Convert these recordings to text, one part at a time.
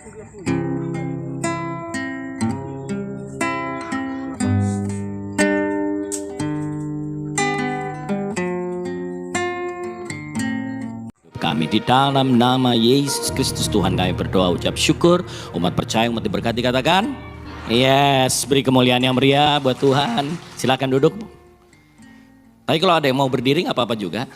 Kami di dalam nama Yesus Kristus Tuhan kami berdoa ucap syukur. Umat percaya, umat diberkati katakan yes. Beri kemuliaan yang meriah buat Tuhan. Silakan duduk. Tapi kalau ada yang mau berdiri nggak apa-apa juga.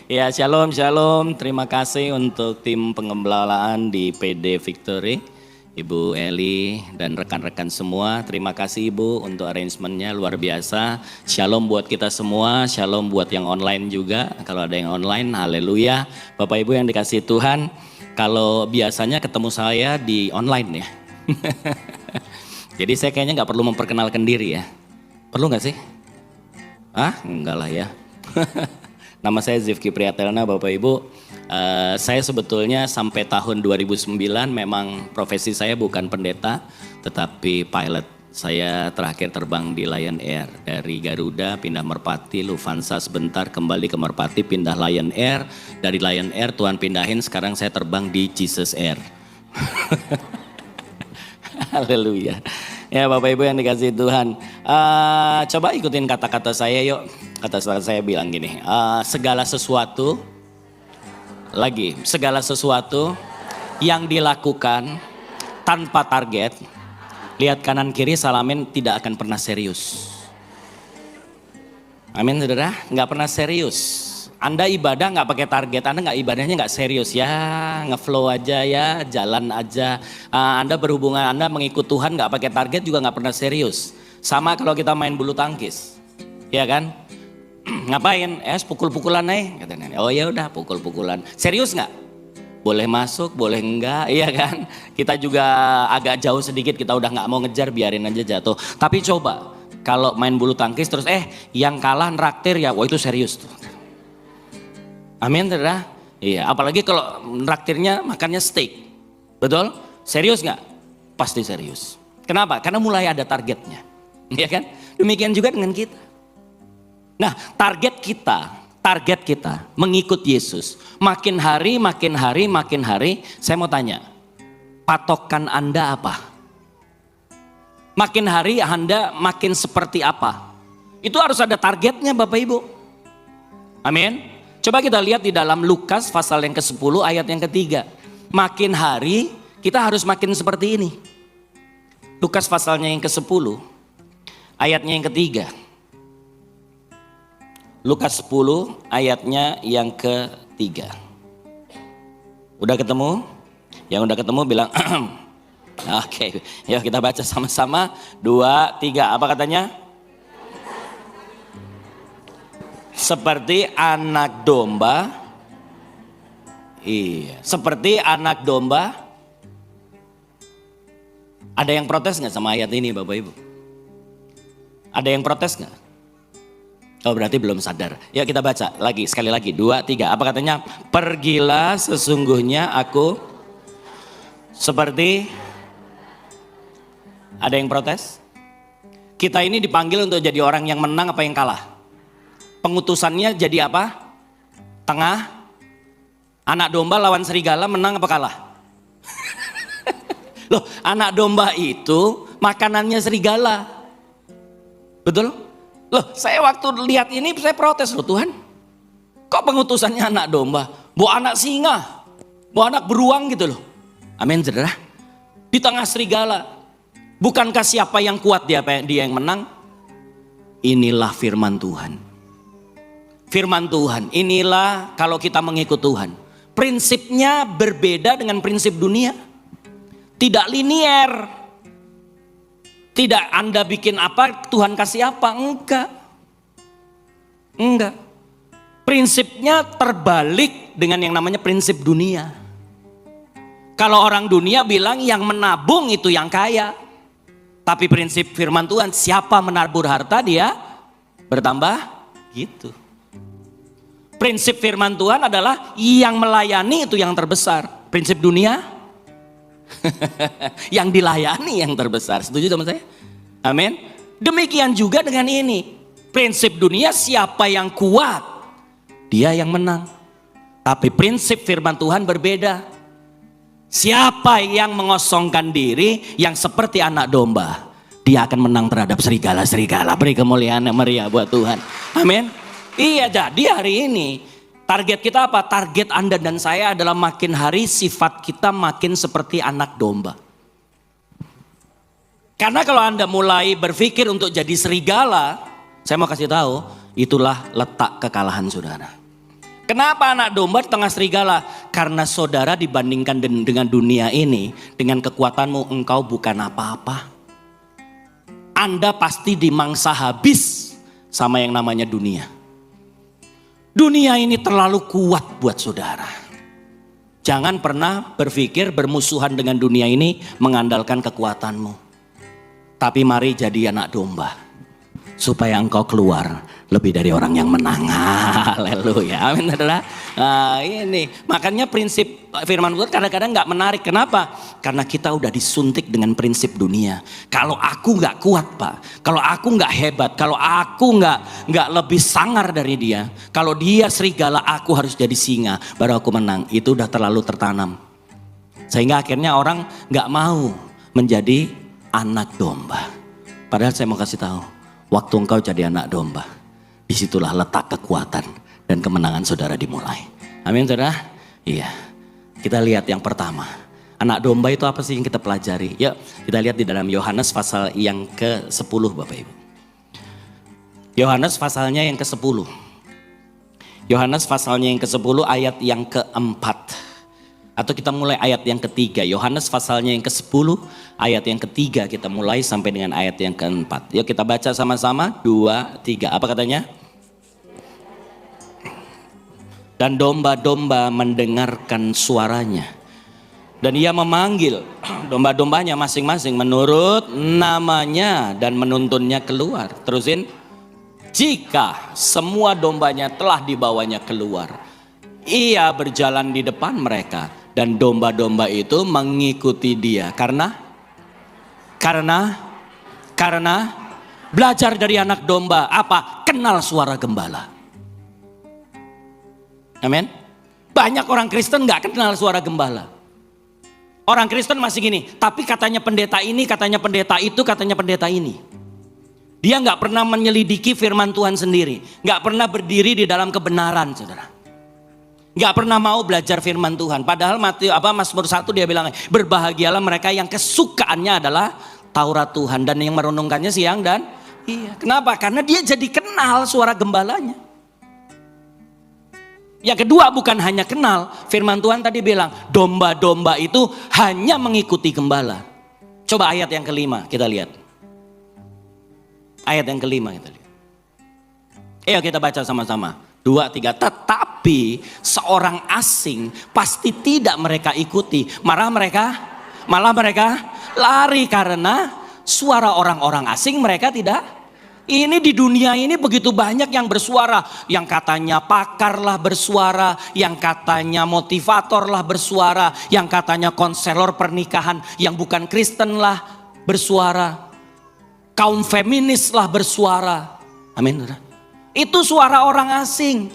Ya, shalom shalom. Terima kasih untuk tim pengembalaan di PD Victory, Ibu Eli dan rekan-rekan semua. Terima kasih Ibu untuk arrangementnya luar biasa. Shalom buat kita semua, shalom buat yang online juga. Kalau ada yang online, haleluya. Bapak Ibu yang dikasihi Tuhan, kalau biasanya ketemu saya di online ya. Jadi saya kayaknya nggak perlu memperkenalkan diri ya. Perlu nggak sih? Enggak lah ya. Nama saya Zivki Priyatelna, Bapak Ibu. Saya sebetulnya sampai tahun 2009 memang profesi saya bukan pendeta, tetapi pilot. Saya terakhir terbang di Lion Air. Dari Garuda pindah Merpati, Lufthansa sebentar, kembali ke Merpati, pindah Lion Air. Dari Lion Air Tuhan pindahin, sekarang saya terbang di Jesus Air. Haleluya. Ya Bapak Ibu yang dikasihi Tuhan. Coba ikutin kata-kata saya yuk. Kata-kata saya bilang gini, segala sesuatu yang dilakukan tanpa target, lihat kanan kiri salamin, tidak akan pernah serius. Amin saudara, nggak pernah serius. Anda ibadah nggak pakai target, Anda nggak ibadahnya nggak serius ya, ngeflow aja ya, jalan aja. Anda berhubungan, Anda mengikut Tuhan nggak pakai target juga nggak pernah serius. Sama kalau kita main bulu tangkis, ya kan? Ngapain? Pukul-pukulan katanya. Oh ya udah pukul-pukulan. Serius nggak? Boleh masuk, boleh enggak, iya kan? Kita juga agak jauh sedikit, kita udah nggak mau ngejar, biarin aja jatuh. Tapi coba kalau main bulu tangkis terus yang kalah nraktir ya, wah itu serius tuh. Amin saudara? Iya, apalagi kalau nraktirnya makannya steak. Betul? Serius nggak? Pasti serius. Kenapa? Karena mulai ada targetnya. Iya kan? Demikian juga dengan kita. Nah, target kita mengikut Yesus. Makin hari, saya mau tanya, patokan Anda apa? Makin hari Anda makin seperti apa? Itu harus ada targetnya Bapak Ibu. Amin. Coba kita lihat di dalam Lukas pasal yang ke-10 ayat yang ketiga. Makin hari kita harus makin seperti ini. Lukas pasalnya yang ke-10 ayatnya yang ketiga. Lukas 10 ayatnya yang ketiga. Udah ketemu? Yang udah ketemu bilang Oke, yuk kita baca sama-sama. 2, 3, apa katanya? Seperti anak domba. Iya, seperti anak domba. Ada yang protes gak sama ayat ini Bapak Ibu? Ada yang protes gak? Oh berarti belum sadar. Ya kita baca lagi, sekali lagi. 2, 3, apa katanya? Pergilah sesungguhnya aku seperti. Ada yang protes? Kita ini dipanggil untuk jadi orang yang menang apa yang kalah? Pengutusannya jadi apa? Tengah. Anak domba lawan serigala, menang apa kalah? Loh, anak domba itu makanannya serigala. Betul? Loh, saya waktu lihat ini saya protes loh, Tuhan. Kok pengutusannya anak domba? Bawa anak singa, bawa anak beruang gitu loh. Amin saudara. Di tengah serigala. Bukankah siapa yang kuat dia yang menang? Inilah firman Tuhan. Firman Tuhan, inilah kalau kita mengikut Tuhan. Prinsipnya berbeda dengan prinsip dunia. Tidak linier. Tidak Anda bikin apa, Tuhan kasih apa? Enggak. Prinsipnya terbalik dengan yang namanya prinsip dunia. Kalau orang dunia bilang yang menabung itu yang kaya. Tapi prinsip firman Tuhan, siapa menabur harta dia bertambah gitu. Prinsip firman Tuhan adalah yang melayani itu yang terbesar. Prinsip dunia yang dilayani yang terbesar. Setuju teman saya? Amin. Demikian juga dengan ini. Prinsip dunia siapa yang kuat, dia yang menang. Tapi prinsip firman Tuhan berbeda. Siapa yang mengosongkan diri yang seperti anak domba, dia akan menang terhadap serigala-serigala. Beri kemuliaan yang meriah buat Tuhan. Amin. Iya, jadi hari ini target kita apa? Target Anda dan saya adalah makin hari sifat kita makin seperti anak domba. Karena kalau Anda mulai berpikir untuk jadi serigala, saya mau kasih tahu, itulah letak kekalahan saudara. Kenapa anak domba di tengah serigala? Karena saudara dibandingkan dengan dunia ini, dengan kekuatanmu engkau bukan apa-apa. Anda pasti dimangsa habis sama yang namanya dunia. Dunia ini terlalu kuat buat saudara. Jangan pernah berpikir bermusuhan dengan dunia ini mengandalkan kekuatanmu. Tapi mari jadi anak domba, supaya engkau keluar lebih dari orang yang menang. Haleluya. Amin. Nah, ini makanya prinsip firman Tuhan kadang-kadang gak menarik. Kenapa? Karena kita udah disuntik dengan prinsip dunia. Kalau aku gak kuat Pak, kalau aku gak hebat, kalau aku gak lebih sangar dari dia, kalau dia serigala aku harus jadi singa baru aku menang. Itu udah terlalu tertanam. Sehingga akhirnya orang gak mau menjadi anak domba. Padahal saya mau kasih tahu, waktu engkau jadi anak domba, disitulah letak kekuatan dan kemenangan saudara dimulai. Amin saudara? Iya. Kita lihat yang pertama. Anak domba itu apa sih yang kita pelajari? Yuk kita lihat di dalam Yohanes pasal yang ke-10 Bapak Ibu. Yohanes pasalnya yang ke-10. Yohanes pasalnya yang ke-10 ayat yang ke-4. Atau kita mulai ayat yang ketiga. Yohanes pasalnya yang ke-10 ayat yang ketiga kita mulai sampai dengan ayat yang ke-4. Yuk kita baca sama-sama. 2, 3. Apa katanya? Dan domba-domba mendengarkan suaranya. Dan ia memanggil domba-dombanya masing-masing menurut namanya dan menuntunnya keluar. Terusin. Jika semua dombanya telah dibawanya keluar, ia berjalan di depan mereka. Dan domba-domba itu mengikuti dia. Karena belajar dari anak domba. Apa? Kenal suara gembala. Amin. Banyak orang Kristen gak kenal suara gembala. Orang Kristen masih gini, tapi katanya pendeta ini, katanya pendeta itu, katanya pendeta ini. Dia gak pernah menyelidiki firman Tuhan sendiri. Gak pernah berdiri di dalam kebenaran saudara. Gak pernah mau belajar firman Tuhan. Padahal Mazmur 1 dia bilang, berbahagialah mereka yang kesukaannya adalah Taurat Tuhan. Dan yang merenungkannya siang dan iya. Kenapa? Karena dia jadi kenal suara gembalanya. Yang kedua bukan hanya kenal. Firman Tuhan tadi bilang, domba-domba itu hanya mengikuti gembala. Coba ayat yang kelima kita lihat. Ayat yang kelima kita lihat. Ayo kita baca sama-sama. 2, 3. Tetapi seorang asing pasti tidak mereka ikuti. Malah mereka lari karena suara orang-orang asing mereka tidak. Ini di dunia ini begitu banyak yang bersuara. Yang katanya pakar lah bersuara. Yang katanya motivator lah bersuara. Yang katanya konselor pernikahan yang bukan Kristen lah bersuara. Kaum feminis lah bersuara. Amin. Itu suara orang asing.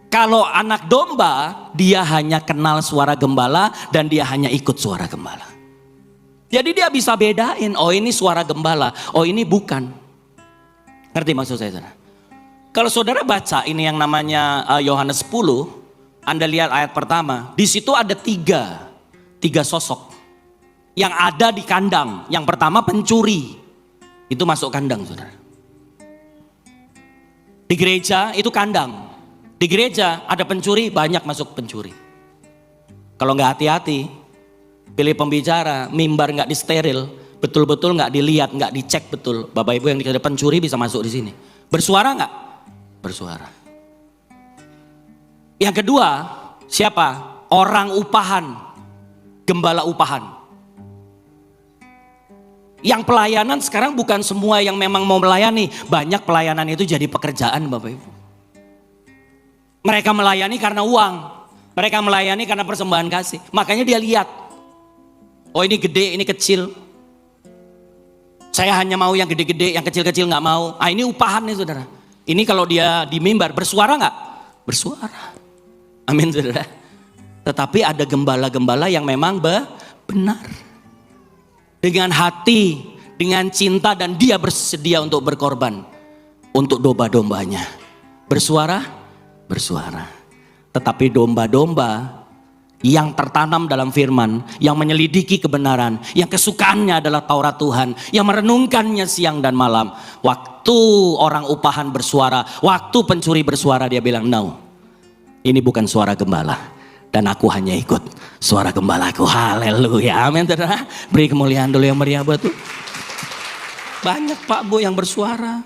Kalau anak domba, dia hanya kenal suara gembala dan dia hanya ikut suara gembala. Jadi dia bisa bedain, oh ini suara gembala, oh ini bukan. Ngerti maksud saya saudara? Kalau saudara baca ini yang namanya Yohanes 10, Anda lihat ayat pertama, di situ ada tiga sosok yang ada di kandang. Yang pertama pencuri, itu masuk kandang saudara. Di gereja itu kandang. Di gereja ada pencuri, banyak masuk pencuri. Kalau nggak hati-hati, pilih pembicara, mimbar nggak disteril, betul-betul nggak dilihat, nggak dicek betul. Bapak Ibu yang dikira pencuri bisa masuk di sini. Bersuara nggak? Bersuara. Yang kedua, siapa? Orang upahan, gembala upahan. Yang pelayanan sekarang bukan semua yang memang mau melayani, banyak pelayanan itu jadi pekerjaan Bapak Ibu. Mereka melayani karena uang, mereka melayani karena persembahan kasih. Makanya dia lihat, oh ini gede, ini kecil. Saya hanya mau yang gede-gede, yang kecil-kecil nggak mau. Ah ini upahan nih saudara. Ini kalau dia di mimbar bersuara nggak? Bersuara. Amin saudara. Tetapi ada gembala-gembala yang memang benar. Dengan hati, dengan cinta, dan dia bersedia untuk berkorban untuk domba-dombanya. Bersuara. Tetapi domba-domba yang tertanam dalam firman, yang menyelidiki kebenaran, yang kesukaannya adalah Taurat Tuhan, yang merenungkannya siang dan malam. Waktu orang upahan bersuara, waktu pencuri bersuara, dia bilang, no, ini bukan suara gembala. Dan aku hanya ikut suara gembalaku. Haleluya, amin. Beri kemuliaan dulu yang meriah buat tuh. Banyak Pak Bu yang bersuara.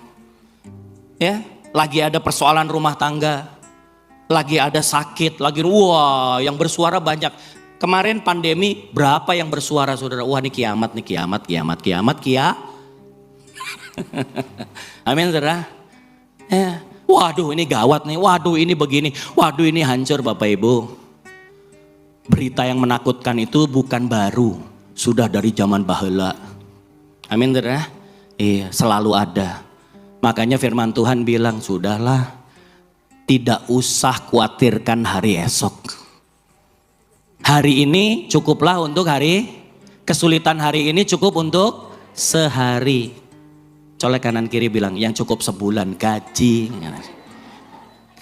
Ya, lagi ada persoalan rumah tangga, lagi ada sakit, lagi yang bersuara banyak. Kemarin pandemi berapa yang bersuara saudara? Wah, ini kiamat. Amin saudara. Waduh ini gawat nih, waduh ini begini, waduh ini hancur Bapak Ibu. Berita yang menakutkan itu bukan baru, sudah dari zaman baheula. Amin saudara. Iya, selalu ada. Makanya firman Tuhan bilang, sudahlah, tidak usah khawatirkan hari esok. Hari ini cukuplah untuk kesulitan hari ini cukup untuk sehari. Colek kanan kiri bilang, yang cukup sebulan gaji.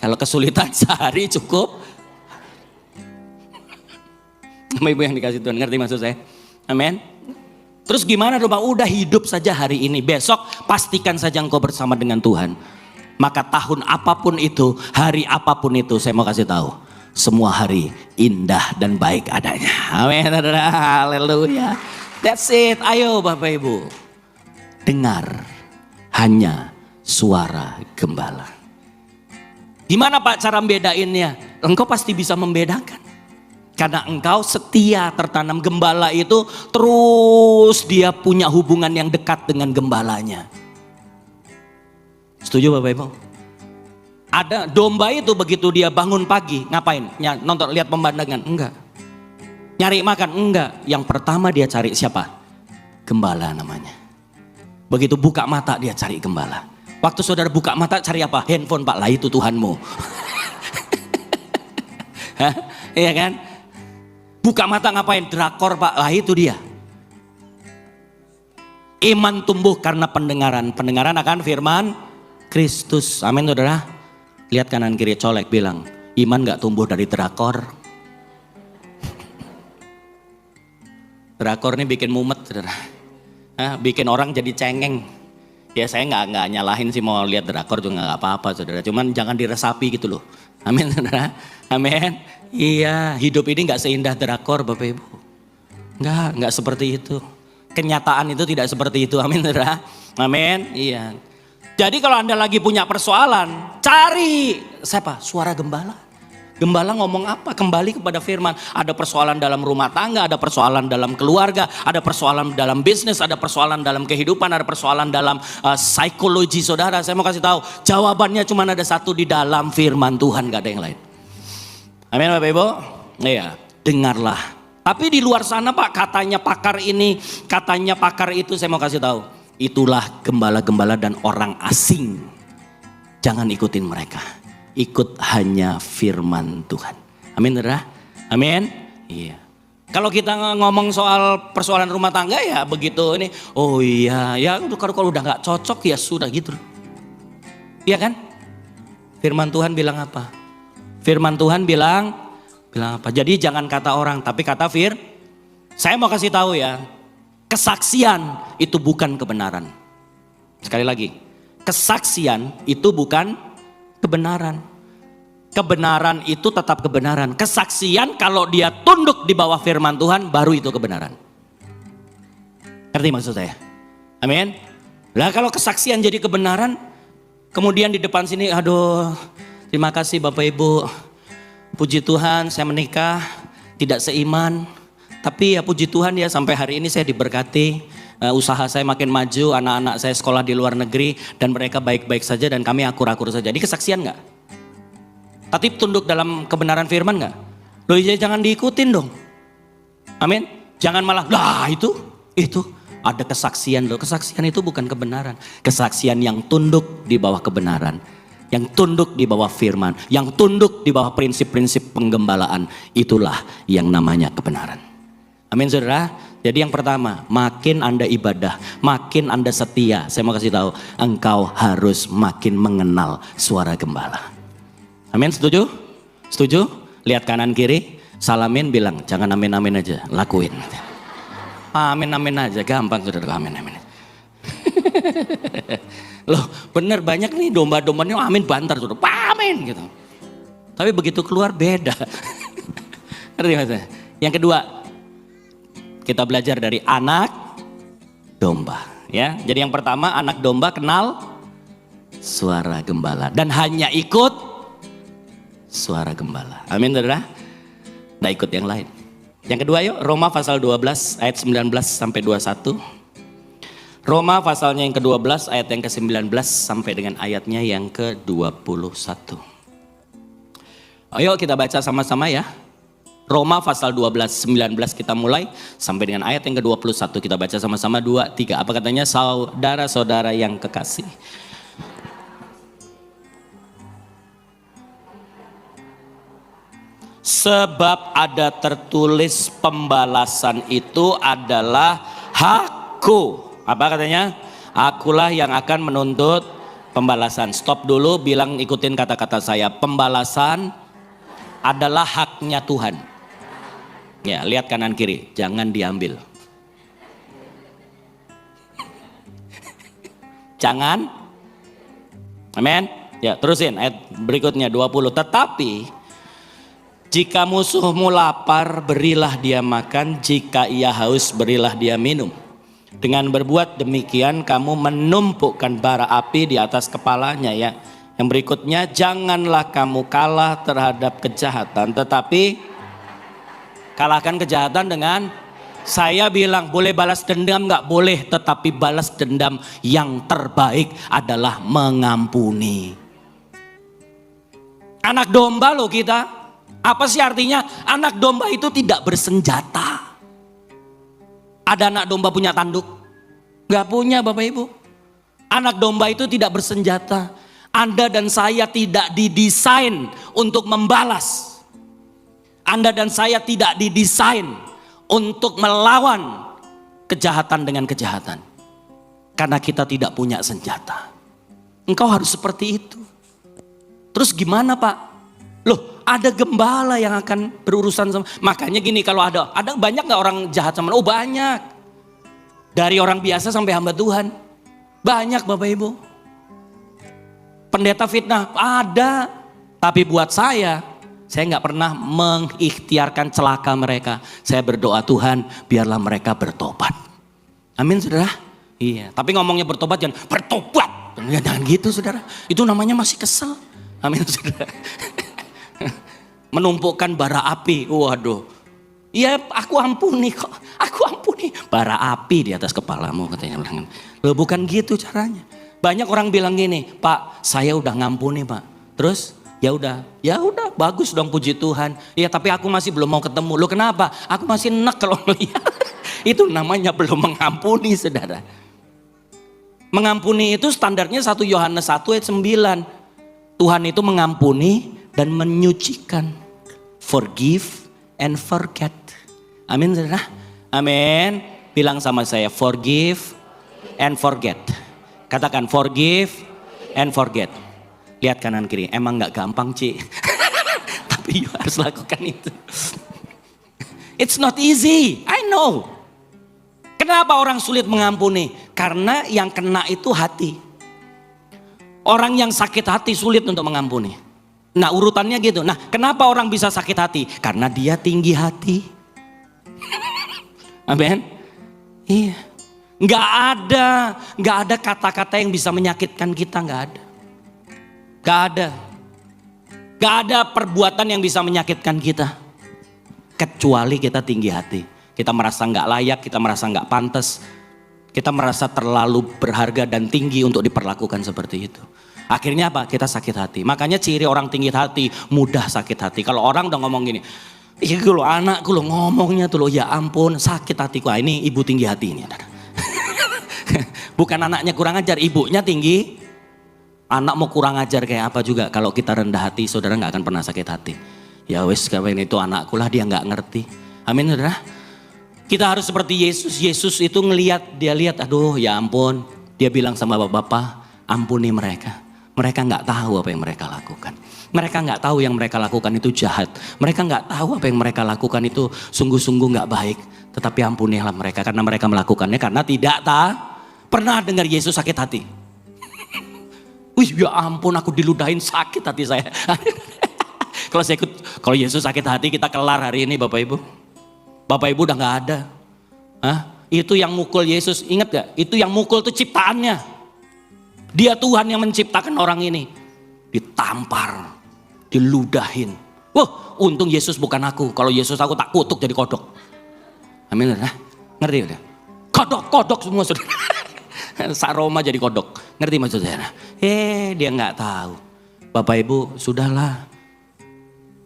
Kalau kesulitan sehari cukup. Sama ibu yang dikasih Tuhan, ngerti maksud saya? Amin. Terus gimana dong Bang? Udah hidup saja hari ini, besok pastikan saja engkau bersama dengan Tuhan. Maka tahun apapun itu, hari apapun itu, saya mau kasih tahu, semua hari indah dan baik adanya. Amin. Haleluya. That's it. Ayo Bapak Ibu, dengar hanya suara gembala. Gimana Pak cara membedainnya? Engkau pasti bisa membedakan. Karena engkau setia tertanam. Gembala itu terus dia punya hubungan yang dekat dengan gembalanya. Setuju Bapak Ibu? Ada domba itu begitu dia bangun pagi ngapain? Nonton, lihat pemandangan? Enggak. Nyari makan? Enggak. Yang pertama dia cari siapa? Gembala namanya. Begitu buka mata dia cari gembala. Waktu saudara buka mata cari apa? Handphone Pak, lah itu Tuhanmu. Hah? Iya kan? Buka mata ngapain? Drakor Pak, lah itu dia. Iman tumbuh karena pendengaran. Pendengaran akan firman Kristus. Amin saudara. Lihat kanan kiri, colek bilang, iman gak tumbuh dari drakor. Drakor ini bikin mumet saudara. Bikin orang jadi cengeng. Ya saya nggak nyalahin sih, mau lihat drakor juga nggak apa-apa saudara. Cuman jangan diresapi gitu loh. Amin saudara. Amin. Iya, hidup ini nggak seindah drakor Bapak Ibu. Nggak seperti itu. Kenyataan itu tidak seperti itu. Amin saudara. Amin. Iya. Jadi kalau Anda lagi punya persoalan, cari siapa? Suara gembala. Gembala ngomong apa? Kembali kepada firman. Ada persoalan dalam rumah tangga, ada persoalan dalam keluarga, ada persoalan dalam bisnis, ada persoalan dalam kehidupan, ada persoalan dalam psikologi saudara. Saya mau kasih tahu, jawabannya cuma ada satu di dalam firman Tuhan, gak ada yang lain. Amin Bapak Ibu? Iya, dengarlah. Tapi di luar sana Pak, katanya pakar ini, katanya pakar itu, saya mau kasih tahu. Itulah gembala-gembala dan orang asing. Jangan ikutin mereka. Ikut hanya firman Tuhan. Amin saudara? Amin? Iya. Kalau kita ngomong soal persoalan rumah tangga ya begitu ini. Oh iya, ya kalau udah gak cocok ya sudah gitu. Iya kan? Firman Tuhan bilang apa? Firman Tuhan bilang apa? Jadi jangan kata orang, tapi kata saya mau kasih tahu ya. Kesaksian itu bukan kebenaran. Sekali lagi, kesaksian itu bukan kebenaran. Kebenaran itu tetap kebenaran. Kesaksian kalau dia tunduk di bawah firman Tuhan baru itu kebenaran. Ngerti maksud saya? Amin. Lah kalau kesaksian jadi kebenaran, kemudian di depan sini, aduh, terima kasih Bapak Ibu. Puji Tuhan saya menikah tidak seiman. Tapi ya puji Tuhan ya sampai hari ini saya diberkati. Usaha saya makin maju, anak-anak saya sekolah di luar negeri dan mereka baik-baik saja dan kami akur-akur saja. Jadi kesaksian gak? Tapi tunduk dalam kebenaran firman gak? Loh ya jangan diikutin dong. Amin. Jangan malah, lah itu ada kesaksian loh. Kesaksian itu bukan kebenaran. Kesaksian yang tunduk di bawah kebenaran. yang tunduk di bawah firman, yang tunduk di bawah prinsip-prinsip penggembalaan, itulah yang namanya kebenaran. Amin saudara. Jadi yang pertama, makin Anda ibadah, makin Anda setia, saya mau kasih tahu, engkau harus makin mengenal suara gembala. Amin, setuju? Setuju? Lihat kanan kiri, salamin, bilang jangan amin-amin aja, lakuin. Amin-amin aja, gampang saudara, amin-amin. Loh bener banyak nih domba-dombanya amin bantar sudah amin gitu. Tapi begitu keluar beda. Ngerti maksudnya? Yang kedua, kita belajar dari anak domba ya. Jadi yang pertama, anak domba kenal suara gembala dan hanya ikut suara gembala. Amin saudara. Nggak ikut yang lain. Yang kedua yuk, Roma pasal 12 ayat 19 sampai 21. Roma pasalnya yang ke-12 ayat yang ke-19 sampai dengan ayatnya yang ke-21. Ayo kita baca sama-sama ya. Roma pasal 12, 19 kita mulai sampai dengan ayat yang ke-21. Kita baca sama-sama 2, 3. Apa katanya? Saudara-saudara yang kekasih. Sebab ada tertulis pembalasan itu adalah hakku. Apa katanya? Akulah yang akan menuntut pembalasan. Stop dulu, bilang ikutin kata-kata saya. Pembalasan adalah haknya Tuhan. Ya, lihat kanan kiri, jangan diambil. Jangan. Amin. Ya, terusin ayat berikutnya 20. Tetapi jika musuhmu lapar, berilah dia makan. Jika ia haus, berilah dia minum. Dengan berbuat demikian kamu menumpukkan bara api di atas kepalanya ya. Yang berikutnya, janganlah kamu kalah terhadap kejahatan, tetapi kalahkan kejahatan dengan, saya bilang boleh balas dendam nggak boleh, tetapi balas dendam yang terbaik adalah mengampuni. Anak domba loh kita. Apa sih artinya? Anak domba itu tidak bersenjata. Ada anak domba punya tanduk? Gak punya Bapak Ibu. Anak domba itu tidak bersenjata. Anda dan saya tidak didesain untuk membalas. Anda dan saya tidak didesain untuk melawan kejahatan dengan kejahatan. Karena kita tidak punya senjata. Engkau harus seperti itu. Terus gimana Pak? Loh ada gembala yang akan berurusan sama. Makanya gini, kalau ada banyak gak orang jahat sama? Oh banyak. Dari orang biasa sampai hamba Tuhan. Banyak Bapak Ibu. Pendeta fitnah ada. Tapi buat saya gak pernah mengikhtiarkan celaka mereka. Saya berdoa, Tuhan biarlah mereka bertobat. Amin saudara. Iya. Tapi ngomongnya bertobat jangan bertobat. Jangan gitu saudara. Itu namanya masih kesel. Amin saudara. Menumpukkan bara api. Waduh. Ya aku ampuni kok. Aku ampuni. Bara api di atas kepalamu katanya. Loh bukan gitu caranya. Banyak orang bilang gini, Pak saya udah ngampuni Pak. Terus ya udah bagus dong puji Tuhan. Ya tapi aku masih belum mau ketemu. Loh kenapa? Aku masih enek kalau melihat. Itu namanya belum mengampuni saudara. Mengampuni itu standarnya 1 Yohanes 1 ayat 9. Tuhan itu mengampuni dan menyucikan. Forgive and forget. Amin saudara. Amin. Bilang sama saya, forgive and forget. Katakan forgive and forget. Lihat kanan kiri, emang gak gampang Ci. Tapi harus lakukan itu. It's not easy, I know. Kenapa orang sulit mengampuni? Karena yang kena itu hati. Orang yang sakit hati sulit untuk mengampuni. Nah urutannya gitu. Nah kenapa orang bisa sakit hati? Karena dia tinggi hati. Amin. Iya. Gak ada kata-kata yang bisa menyakitkan kita, gak ada. Gak ada perbuatan yang bisa menyakitkan kita. Kecuali kita tinggi hati. Kita merasa gak layak, kita merasa gak pantas. Kita merasa terlalu berharga dan tinggi untuk diperlakukan seperti itu. Akhirnya apa? Kita sakit hati. Makanya ciri orang tinggi hati, mudah sakit hati. Kalau orang udah ngomong gini, iya loh anakku loh ngomongnya tuh loh, ya ampun sakit hatiku. Ini ibu tinggi hati ini. Bukan anaknya kurang ajar, ibunya tinggi Anak mau kurang ajar kayak apa juga, kalau kita rendah hati, saudara nggak akan pernah sakit hati. Ya wes, kapan itu anakku lah, dia nggak ngerti. Amin saudara. Kita harus seperti Yesus. Yesus itu ngelihat, dia lihat, aduh ya ampun. Dia bilang sama Bapak, ampuni mereka. Mereka nggak tahu apa yang mereka lakukan. Mereka nggak tahu yang mereka lakukan itu jahat. Mereka nggak tahu apa yang mereka lakukan itu sungguh-sungguh nggak baik. Tetapi ampunilah mereka karena mereka melakukannya karena tidak pernah dengar Yesus sakit hati. Wih ya ampun, aku diludahin, sakit hati saya. Kalau Yesus sakit hati, kita kelar hari ini Bapak Ibu. Bapak Ibu udah nggak ada. Itu yang mukul Yesus, ingat gak? Itu yang mukul itu ciptaannya. Dia Tuhan yang menciptakan orang ini. Ditampar, diludahin. Wah, untung Yesus bukan aku. Kalau Yesus aku tak kutuk jadi kodok. Amin, ngerti udah? Kodok semua sudah. Saroma jadi kodok. Ngerti maksudnya? Dia nggak tahu. Bapak Ibu, sudahlah.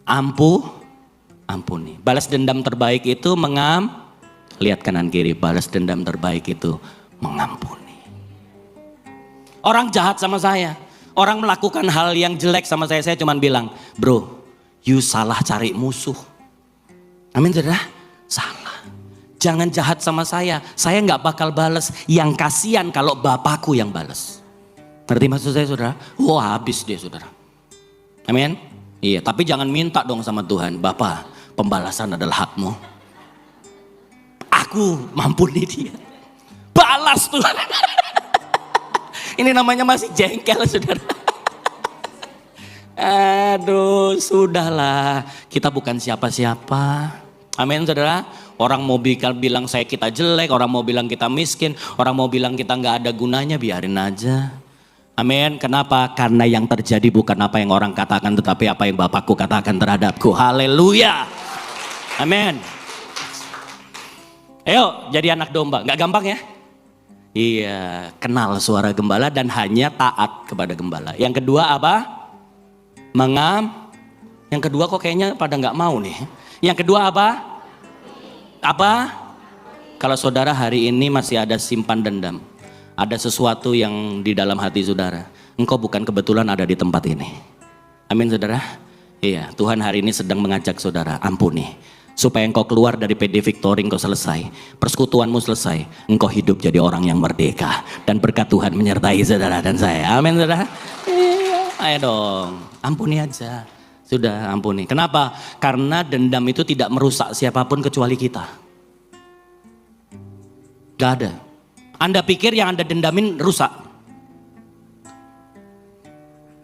Ampuni. Balas dendam terbaik itu lihat kanan kiri. Balas dendam terbaik itu mengampuni. Orang jahat sama saya. Orang melakukan hal yang jelek sama saya cuma bilang, bro, you salah cari musuh. Amin, saudara? Salah. Jangan jahat sama saya nggak bakal balas. Yang kasihan kalau bapakku yang balas. Ngerti maksud saya saudara? Wah habis dia saudara. Amin? Iya, tapi jangan minta dong sama Tuhan. Bapak, pembalasan adalah hakmu. Aku mampuni dia. Balas Tuhan. Ini namanya masih jengkel saudara. Aduh, sudahlah. Kita bukan siapa-siapa. Amin saudara. Orang mau bilang kita jelek, orang mau bilang kita miskin, orang mau bilang kita nggak ada gunanya, biarin aja. Amin. Kenapa? Karena yang terjadi bukan apa yang orang katakan, tetapi apa yang Bapakku katakan terhadapku. Haleluya. Amin. Ayo jadi anak domba. Nggak gampang ya? Iya, kenal suara gembala dan hanya taat kepada gembala. Yang kedua apa? Yang kedua kok kayaknya pada nggak mau nih. Yang kedua apa? Kalau saudara hari ini masih ada simpan dendam, ada sesuatu yang di dalam hati saudara, engkau bukan kebetulan ada di tempat ini. Amin saudara. Iya, Tuhan hari ini sedang mengajak saudara, ampuni. Supaya engkau keluar dari PD Victory, engkau selesai, persekutuanmu selesai, engkau hidup jadi orang yang merdeka. Dan berkat Tuhan menyertai saudara dan saya. Amin saudara. Iya, ayo dong, ampuni aja. Sudah ampuni. Kenapa? Karena dendam itu tidak merusak siapapun kecuali kita. Gak ada. Anda pikir yang Anda dendamin rusak?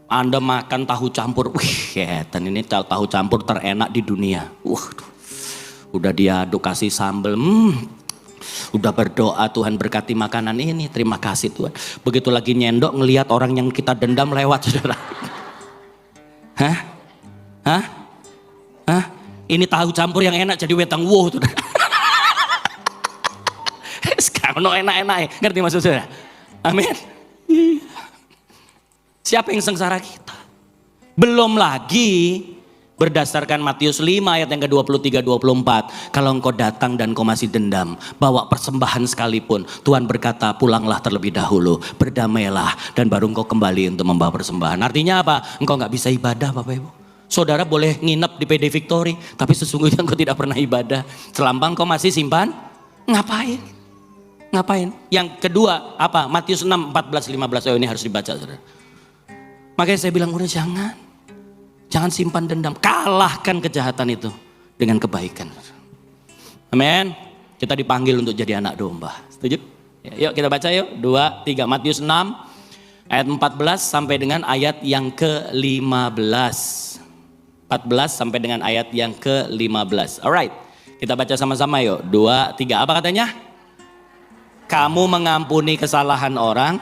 Anda makan tahu campur, dan ini tahu campur terenak di dunia. Udah diaduk kasih sambal, udah berdoa Tuhan berkati makanan ini, terima kasih Tuhan. Begitu lagi nyendok ngelihat orang yang kita dendam lewat saudara. Hah? Ini tahu campur yang enak jadi wetang wow tuh. Sekarang enak-enak, ngerti maksud saya? Amin. Siapa yang sengsara kita? Belum lagi berdasarkan Matius 5 ayat yang ke-23-24. Kalau engkau datang dan kau masih dendam, bawa persembahan sekalipun, Tuhan berkata pulanglah terlebih dahulu, berdamailah dan baru engkau kembali untuk membawa persembahan. Artinya apa? Engkau gak bisa ibadah Bapak Ibu. Saudara boleh nginep di PD Victory, tapi sesungguhnya engkau tidak pernah ibadah. Selama engkau masih simpan, ngapain? Yang kedua apa? Matius 6, 14, 15. Ini harus dibaca saudara. Makanya saya bilang udah jangan simpan dendam. Kalahkan kejahatan itu dengan kebaikan. Amin. Kita dipanggil untuk jadi anak domba. Setuju? Yuk kita baca yuk. 2, 3. Matius 6 ayat 14 sampai dengan ayat yang ke-15. 14 sampai dengan ayat yang ke-15. Alright. Kita baca sama-sama yuk. 2, 3. Apa katanya? Kamu mengampuni kesalahan orang.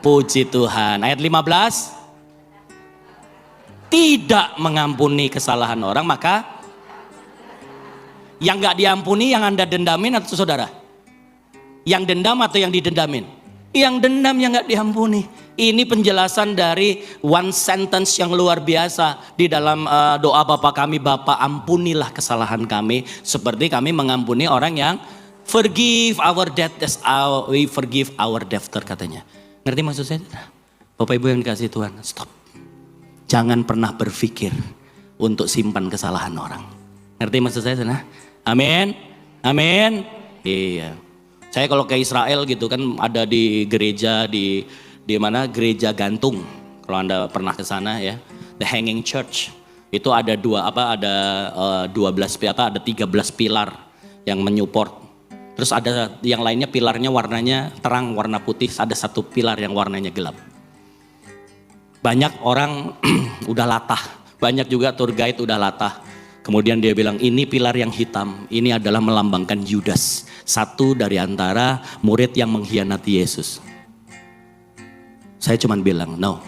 Puji Tuhan. Ayat 15. Tidak mengampuni kesalahan orang, maka yang gak diampuni yang Anda dendamin atau saudara? Yang dendam atau yang didendamin? Yang dendam yang gak diampuni. Ini penjelasan dari one sentence yang luar biasa di dalam doa Bapa kami, Bapa ampunilah kesalahan kami seperti kami mengampuni orang yang forgive our debt as we forgive our debtor katanya. Ngerti maksud saya? Bapak Ibu yang dikasih Tuhan, stop. Jangan pernah berpikir untuk simpan kesalahan orang. Ngerti maksud saya? Amin. Amin. Iya. Saya kalau ke Israel gitu kan, ada di gereja di mana, gereja gantung. Kalau Anda pernah ke sana ya, The Hanging Church. Itu ada 13 pilar yang menyupport. Terus ada yang lainnya pilarnya warnanya terang, warna putih, ada satu pilar yang warnanya gelap. Banyak orang udah latah, banyak juga tour guide udah latah. Kemudian dia bilang ini pilar yang hitam, ini adalah melambangkan Yudas. Satu dari antara murid yang mengkhianati Yesus. Saya cuma bilang, no.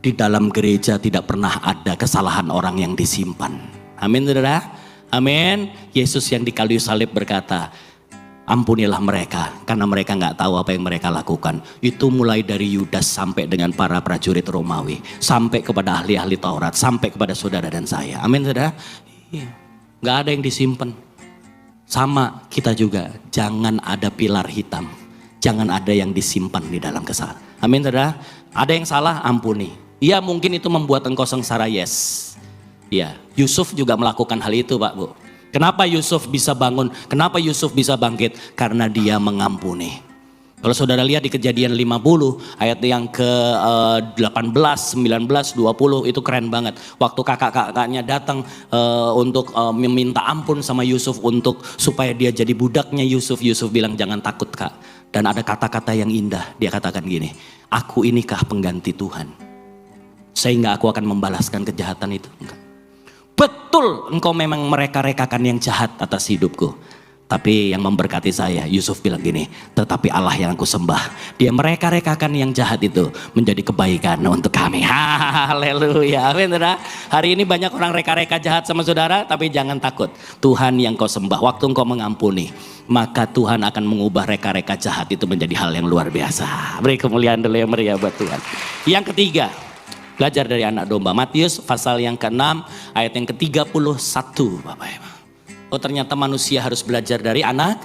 Di dalam gereja tidak pernah ada kesalahan orang yang disimpan. Amin saudara. Amin. Yesus yang di kayu salib berkata, ampunilah mereka karena mereka nggak tahu apa yang mereka lakukan. Itu mulai dari Yudas sampai dengan para prajurit Romawi, sampai kepada ahli-ahli Taurat, sampai kepada saudara dan saya. Amin saudara. Iya. Nggak ada yang disimpan. Sama kita juga, jangan ada pilar hitam, jangan ada yang disimpan di dalam kesalahan. Amin saudara. Ada yang salah, ampuni. Iya, mungkin itu membuat engkau sengsara, yes. Ya, Yusuf juga melakukan hal itu Pak Bu. Kenapa Yusuf bisa bangun? Kenapa Yusuf bisa bangkit? Karena dia mengampuni. Kalau saudara lihat di Kejadian 50 ayat yang ke 18, 19, 20 itu keren banget. Waktu kakak-kakaknya datang untuk meminta ampun sama Yusuf untuk supaya dia jadi budaknya Yusuf. Yusuf bilang jangan takut kak. Dan ada kata-kata yang indah. Dia katakan gini, aku inikah pengganti Tuhan? Sehingga aku akan membalaskan kejahatan itu. Enggak. Betul engkau memang mereka-rekakan yang jahat atas hidupku. Tapi yang memberkati saya, Yusuf bilang gini, tetapi Allah yang aku sembah, dia mereka-rekakan yang jahat itu menjadi kebaikan untuk kami. Haleluya. Amin saudara. Hari ini banyak orang reka-reka jahat sama saudara, tapi jangan takut. Tuhan yang kau sembah, waktu engkau mengampuni, maka Tuhan akan mengubah reka-reka jahat itu menjadi hal yang luar biasa. Beri kemuliaan dulu yang meriah buat Tuhan. Yang ketiga, belajar dari anak domba. Matius pasal yang ke-6 ayat yang ke-31 Bapak Ibu. Oh ternyata manusia harus belajar dari anak.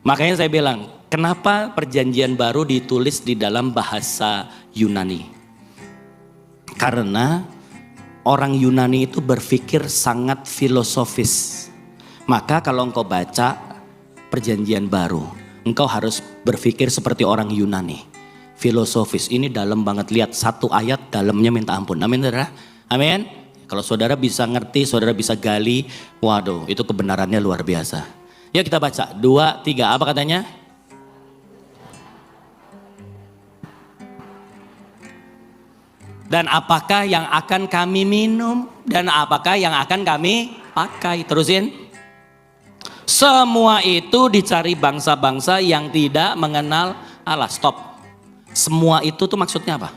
Makanya saya bilang, kenapa perjanjian baru ditulis di dalam bahasa Yunani? Karena orang Yunani itu berpikir sangat filosofis. Maka kalau engkau baca perjanjian baru, engkau harus berpikir seperti orang Yunani. Filosofis, ini dalam banget, lihat satu ayat dalamnya minta ampun. Amin saudara. Amin. Kalau saudara bisa ngerti, saudara bisa gali, waduh itu kebenarannya luar biasa. Ya kita baca 2, 3, apa katanya? Dan apakah yang akan kami minum dan apakah yang akan kami pakai? Terusin. Semua itu dicari bangsa-bangsa yang tidak mengenal Allah. Stop. Semua itu tuh maksudnya apa?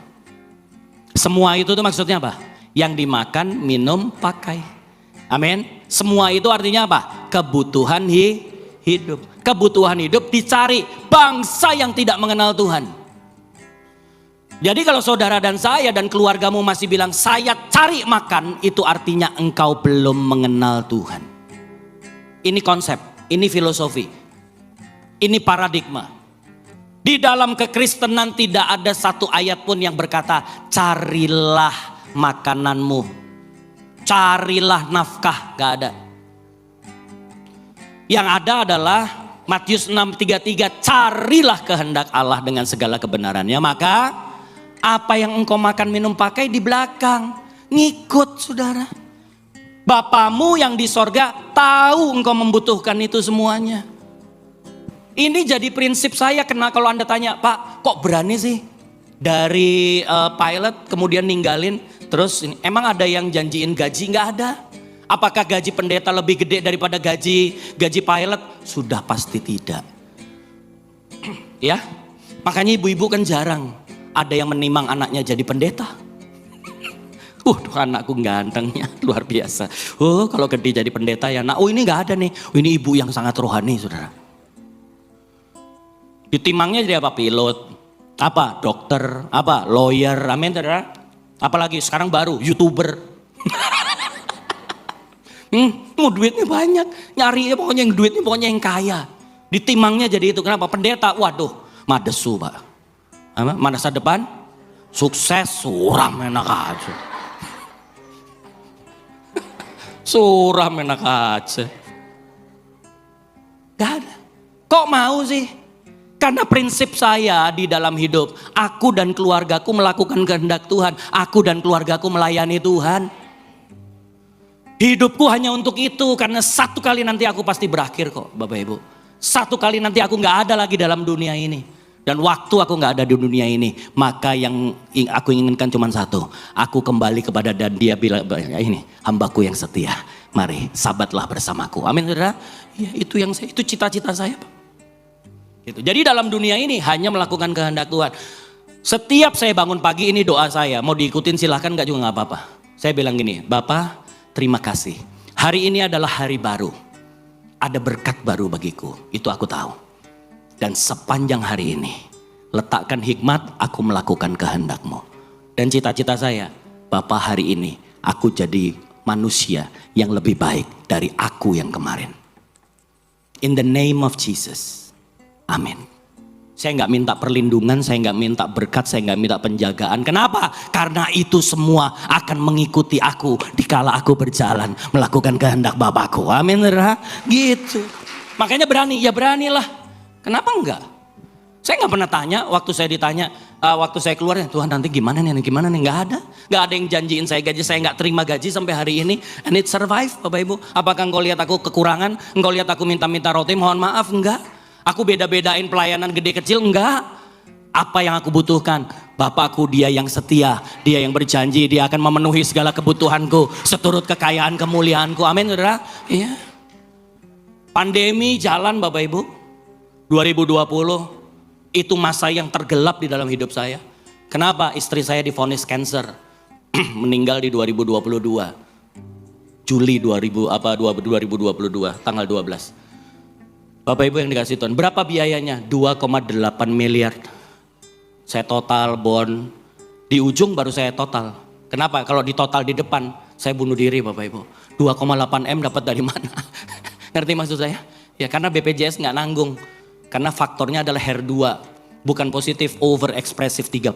Semua itu tuh maksudnya apa? Yang dimakan, minum, pakai. Amin. Semua itu artinya apa? Kebutuhan hidup. Kebutuhan hidup dicari bangsa yang tidak mengenal Tuhan. Jadi kalau saudara dan saya dan keluargamu masih bilang saya cari makan, itu artinya engkau belum mengenal Tuhan. Ini konsep, ini filosofi, ini paradigma. Di dalam kekristenan tidak ada satu ayat pun yang berkata carilah makananmu, carilah nafkah, gak ada. Yang ada adalah Matius 6:33, carilah kehendak Allah dengan segala kebenarannya, maka apa yang engkau makan, minum, pakai di belakang ngikut saudara. Bapamu yang di sorga tahu engkau membutuhkan itu semuanya. Ini jadi prinsip saya. Karena kalau Anda tanya, Pak kok berani sih dari pilot kemudian ninggalin, terus ini, emang ada yang janjiin gaji? Nggak ada. Apakah gaji pendeta lebih gede daripada gaji pilot? Sudah pasti tidak. Ya, makanya ibu-ibu kan jarang ada yang menimang anaknya jadi pendeta. Anakku gantengnya luar biasa. Kalau gede jadi pendeta ya, nah ini nggak ada nih. Ini ibu yang sangat rohani saudara. Ditimangnya jadi apa? Pilot, apa? Dokter, apa? Lawyer, amin saudara. Apalagi sekarang baru YouTuber. Mau duitnya banyak, nyari pokoknya yang duitnya pokoknya yang kaya. Ditimangnya jadi itu. Kenapa? Pendeta, waduh, madesu Pak. Masa depan, sukses, suram enak aja. Suram enak aja. Gak ada. Kok mau sih? Karena prinsip saya di dalam hidup, aku dan keluargaku melakukan kehendak Tuhan. Aku dan keluargaku melayani Tuhan. Hidupku hanya untuk itu, karena satu kali nanti aku pasti berakhir kok Bapak Ibu. Satu kali nanti aku gak ada lagi dalam dunia ini. Dan waktu aku gak ada di dunia ini, maka yang aku inginkan cuma satu. Aku kembali kepada dan dia bilang, ini hambaku yang setia. Mari sabatlah bersamaku. Amin saudara. Ya, itu cita-cita saya Pak. Gitu. Jadi dalam dunia ini hanya melakukan kehendak Tuhan. Setiap saya bangun pagi ini doa saya. Mau diikutin silahkan gak juga gak apa-apa. Saya bilang gini, Bapak terima kasih. Hari ini adalah hari baru. Ada berkat baru bagiku. Itu aku tahu. Dan sepanjang hari ini letakkan hikmat aku melakukan kehendak-Mu. Dan cita-cita saya, Bapak hari ini aku jadi manusia yang lebih baik dari aku yang kemarin. In the name of Jesus. Amin. Saya nggak minta perlindungan, saya nggak minta berkat, saya nggak minta penjagaan. Kenapa? Karena itu semua akan mengikuti aku dikala aku berjalan melakukan kehendak Bapakku. Amin. Gitu. Makanya berani, ya beranilah. Kenapa enggak? Saya nggak pernah tanya waktu saya ditanya, waktu saya keluar, Tuhan nanti gimana nih, nggak ada yang janjiin saya gaji, saya nggak terima gaji sampai hari ini, and it survive Bapak Ibu. Apakah engkau lihat aku kekurangan, engkau lihat aku minta-minta roti, mohon maaf, enggak. Aku beda-bedain pelayanan gede kecil, enggak. Apa yang aku butuhkan, Bapakku dia yang setia, dia yang berjanji, dia akan memenuhi segala kebutuhanku, seturut kekayaan kemuliaanku, amin saudara. Iya. Pandemi jalan Bapak Ibu, 2020 itu masa yang tergelap di dalam hidup saya. Kenapa? Istri saya divonis cancer, meninggal di 2022, Juli 2022, tanggal 12. Bapak Ibu yang dikasih Tuhan, berapa biayanya? 2,8 miliar. Saya total bond, di ujung baru saya total. Kenapa? Kalau di total di depan, saya bunuh diri Bapak Ibu. 2,8 M dapat dari mana? Ngerti maksud saya? Ya karena BPJS nggak nanggung. Karena faktornya adalah HER2, bukan positif, overexpressive 3+.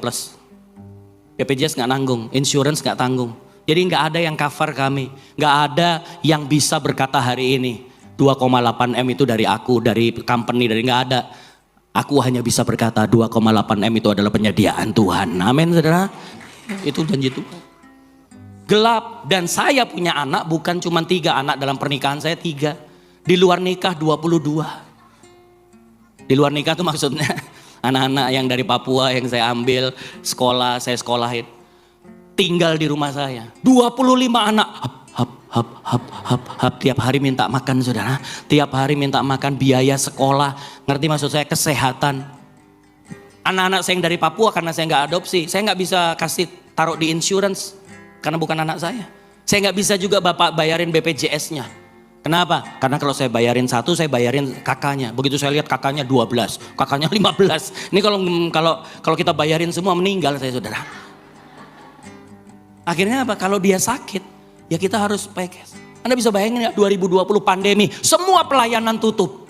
BPJS nggak nanggung, insurance nggak tanggung. Jadi nggak ada yang cover kami, nggak ada yang bisa berkata hari ini 2,8 M itu dari aku, dari company, dari nggak ada. Aku hanya bisa berkata 2,8 M itu adalah penyediaan Tuhan. Amin saudara. Itu janji Tuhan. Gelap, dan saya punya anak bukan cuma 3 anak dalam pernikahan saya 3. Di luar nikah 22. Di luar nikah itu maksudnya anak-anak yang dari Papua yang saya ambil sekolah, saya sekolahin. Tinggal di rumah saya. 25 anak. Tiap hari minta makan saudara. Tiap hari minta makan, biaya sekolah. Ngerti maksud saya? Kesehatan. Anak-anak saya yang dari Papua karena saya nggak adopsi. Saya nggak bisa kasih taruh di insurance. Karena bukan anak saya. Saya nggak bisa juga bapak bayarin BPJS-nya. Kenapa? Karena kalau saya bayarin 1, saya bayarin kakaknya. Begitu saya lihat kakaknya 12, kakaknya 15. Ini kalau kita bayarin semua meninggal saya saudara. Akhirnya apa? Kalau dia sakit, ya kita harus pay cash. Anda bisa bayangin ya 2020 pandemi, semua pelayanan tutup.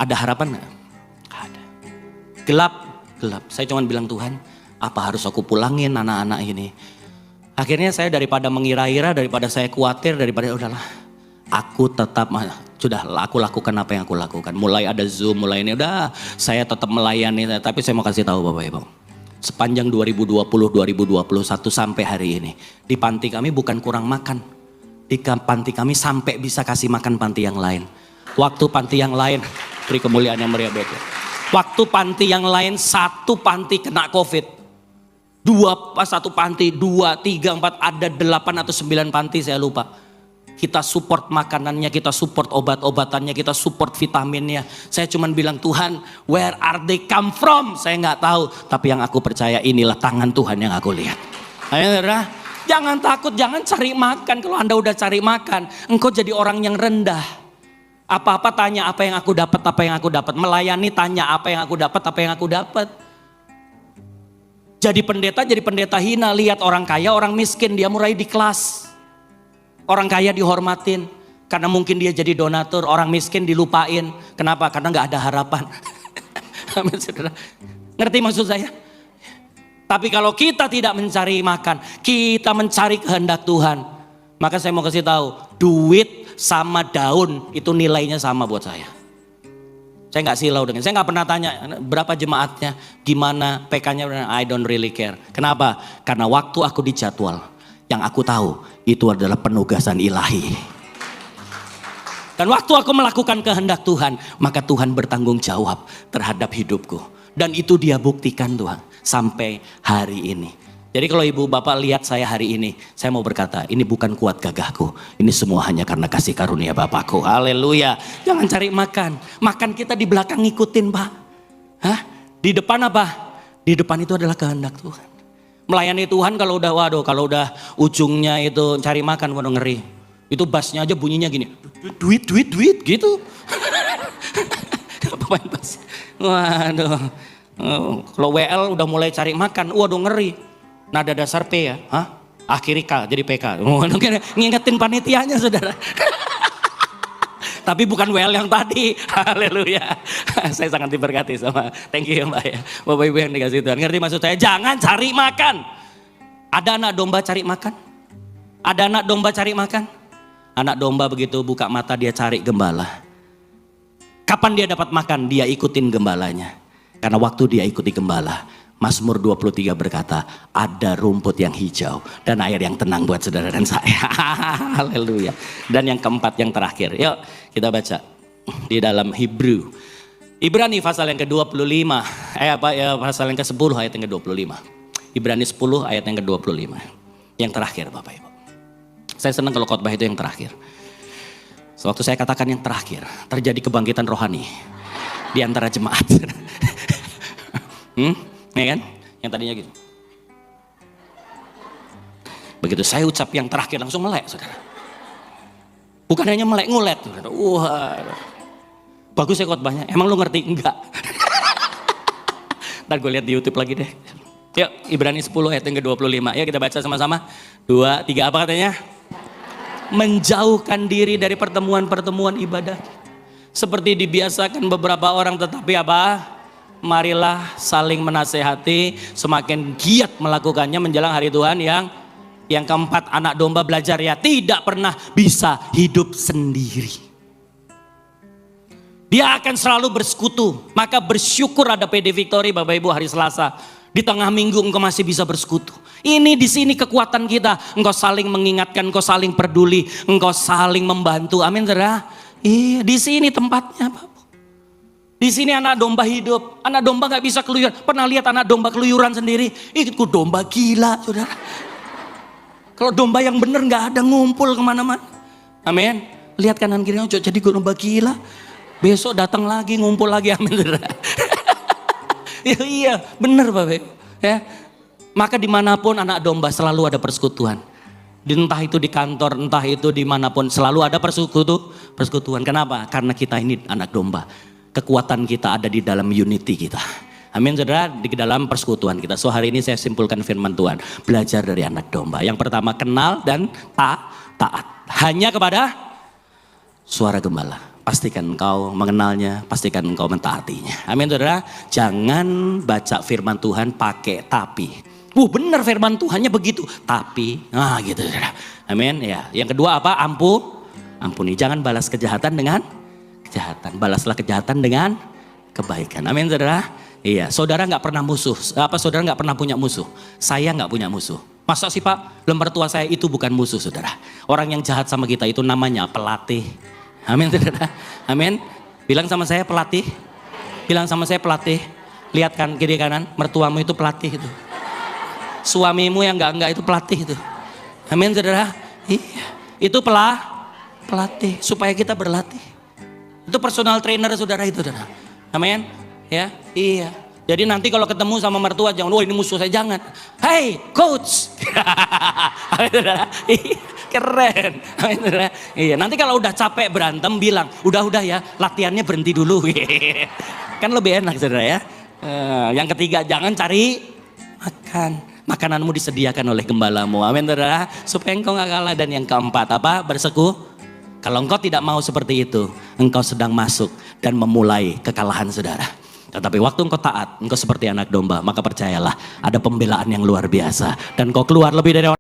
Ada harapan nggak? Ada. Gelap. Saya cuma bilang Tuhan, apa harus aku pulangin anak-anak ini? Akhirnya saya daripada mengira-ira, daripada saya khawatir, daripada udahlah. Aku tetap, aku lakukan apa yang aku lakukan. Mulai ada Zoom, mulai ini udah saya tetap melayani. Tapi saya mau kasih tahu Bapak Ibu. Sepanjang 2020-2021 sampai hari ini. Di panti kami bukan kurang makan. Di panti kami sampai bisa kasih makan panti yang lain. Waktu panti yang lain, beri kemuliaan yang meriah buat. Waktu panti yang lain, 1 panti kena COVID. 1 panti, 2, 3, 4, ada 8 atau 9 panti saya lupa. Kita support makanannya, kita support obat-obatannya, kita support vitaminnya. Saya cuma bilang Tuhan, where are they come from? Saya nggak tahu, tapi yang aku percaya inilah tangan Tuhan yang aku lihat. Ayo, jangan takut, jangan cari makan. Kalau Anda udah cari makan, engkau jadi orang yang rendah. Apa-apa tanya apa yang aku dapat, apa yang aku dapat. Melayani tanya apa yang aku dapat, apa yang aku dapat. Jadi pendeta hina. Lihat orang kaya, orang miskin, dia mulai di kelas. Orang kaya dihormatin. Karena mungkin dia jadi donatur, orang miskin dilupain. Kenapa? Karena nggak ada harapan. Amin saudara. Ngerti maksud saya? Tapi kalau kita tidak mencari makan, kita mencari kehendak Tuhan. Maka saya mau kasih tahu, duit sama daun itu nilainya sama buat saya. Saya nggak silau dengan, saya nggak pernah tanya berapa jemaatnya, gimana PK-nya, I don't really care. Kenapa? Karena waktu aku dijadwal, yang aku tahu itu adalah penugasan ilahi. Dan waktu aku melakukan kehendak Tuhan, maka Tuhan bertanggung jawab terhadap hidupku. Dan itu dia buktikan Tuhan sampai hari ini. Jadi kalau ibu bapak lihat saya hari ini, saya mau berkata ini bukan kuat gagahku. Ini semua hanya karena kasih karunia Bapakku. Haleluya. Jangan cari makan. Makan kita di belakang ngikutin Pak. Hah? Di depan apa? Di depan itu adalah kehendak Tuhan. Melayani Tuhan kalau udah kalau udah ujungnya itu cari makan, waduh ngeri. Itu bassnya aja bunyinya gini. Duit gitu. Pemain bass. Waduh. Kalau WL udah mulai cari makan, waduh ngeri. Nada dasar P ya, akhiri K jadi PK. Ngingetin panitianya saudara. Tapi bukan WL yang tadi. Haleluya. Saya sangat diberkati sama. Thank you ya Mbak ya. Bapak Ibu yang dikasih Tuhan. Ngerti maksud saya? Jangan cari makan. Ada anak domba cari makan? Ada anak domba cari makan? Anak domba begitu buka mata dia cari gembala. Kapan dia dapat makan? Dia ikutin gembalanya. Karena waktu dia ikuti gembala, Mazmur 23 berkata, ada rumput yang hijau dan air yang tenang buat saudara dan saya. Haleluya. Dan yang keempat, yang terakhir. Yuk kita baca di dalam Hebrew. Ibrani pasal yang ke-25. Pasal yang ke-10 ayat yang ke-25. Ibrani 10 ayat yang ke-25. Yang terakhir Bapak Ibu. Saya senang kalau khotbah itu yang terakhir. Sewaktu saya katakan yang terakhir, terjadi kebangkitan rohani di antara jemaat. Ya kan? Yang tadinya gitu. Begitu saya ucap yang terakhir langsung melek saudara. Bukan hanya melek, ngulet. Saudara. Wah, bagus ya khotbahnya. Emang lu ngerti? Enggak. Ntar gue lihat di YouTube lagi deh. Yuk Ibrani 10 ayat yang ke-25. Yuk kita baca sama-sama. 2, 3 apa katanya? Menjauhkan diri dari pertemuan-pertemuan ibadah. Seperti dibiasakan beberapa orang, tetapi apa? Marilah saling menasehati, semakin giat melakukannya menjelang hari Tuhan. Yang keempat, anak domba belajar ya tidak pernah bisa hidup sendiri. Dia akan selalu bersekutu. Maka bersyukur ada PD Victory Bapak Ibu hari Selasa. Di tengah minggu engkau masih bisa bersekutu. Ini di sini kekuatan kita. Engkau saling mengingatkan, engkau saling peduli, engkau saling membantu. Amin saudara. Iya, di sini tempatnya Bapak. Di sini anak domba hidup. Anak domba gak bisa keluyuran. Pernah lihat anak domba keluyuran sendiri? Itu domba gila saudara. Kalau domba yang benar gak ada ngumpul kemana-mana. Amin. Lihat kanan kirinya, jadi domba gila. Besok datang lagi, ngumpul lagi. Amin saudara. Iya benar Bapak. Ya. Maka dimanapun anak domba selalu ada persekutuan. Entah itu di kantor, entah itu dimanapun selalu ada persekutuan. Kenapa? Karena kita ini anak domba. Kekuatan kita ada di dalam unity kita. Amin saudara, di dalam persekutuan kita. So hari ini saya simpulkan firman Tuhan. Belajar dari anak domba. Yang pertama kenal dan taat. Hanya kepada suara gembala. Pastikan engkau mengenalnya, pastikan engkau mentaatinya. Amin saudara. Jangan baca firman Tuhan pakai tapi. Benar firman Tuhannya begitu. Tapi, gitu saudara. Amin ya. Yang kedua apa? Ampuni. Jangan balas kejahatan dengan kejahatan, balaslah kejahatan dengan kebaikan. Amin saudara. Iya, saudara nggak pernah musuh. Saudara nggak pernah punya musuh. Saya nggak punya musuh. Masa sih Pak? Mertua saya itu bukan musuh saudara. Orang yang jahat sama kita itu namanya pelatih. Amin saudara. Amin. Bilang sama saya pelatih. Bilang sama saya pelatih. Lihat kan kiri kanan, mertuamu itu pelatih itu. Suamimu yang enggak itu pelatih itu. Amin saudara. Iya. Itu pelatih supaya kita berlatih. Itu personal trainer saudara itu saudara. Amin. Ya, iya. Jadi nanti kalau ketemu sama mertua jangan, ini musuh saya, jangan. Hey coach. Keren. Iya, nanti kalau udah capek berantem bilang, udah ya latihannya berhenti dulu. Kan lebih enak saudara ya. Yang ketiga, jangan cari makan. Makananmu disediakan oleh gembalamu. Amin saudara. Supaya engkau gak kalah. Dan yang keempat apa? Kalau engkau tidak mau seperti itu, engkau sedang masuk dan memulai kekalahan saudara. Tetapi waktu engkau taat, engkau seperti anak domba, maka percayalah ada pembelaan yang luar biasa. Dan engkau keluar lebih dari orang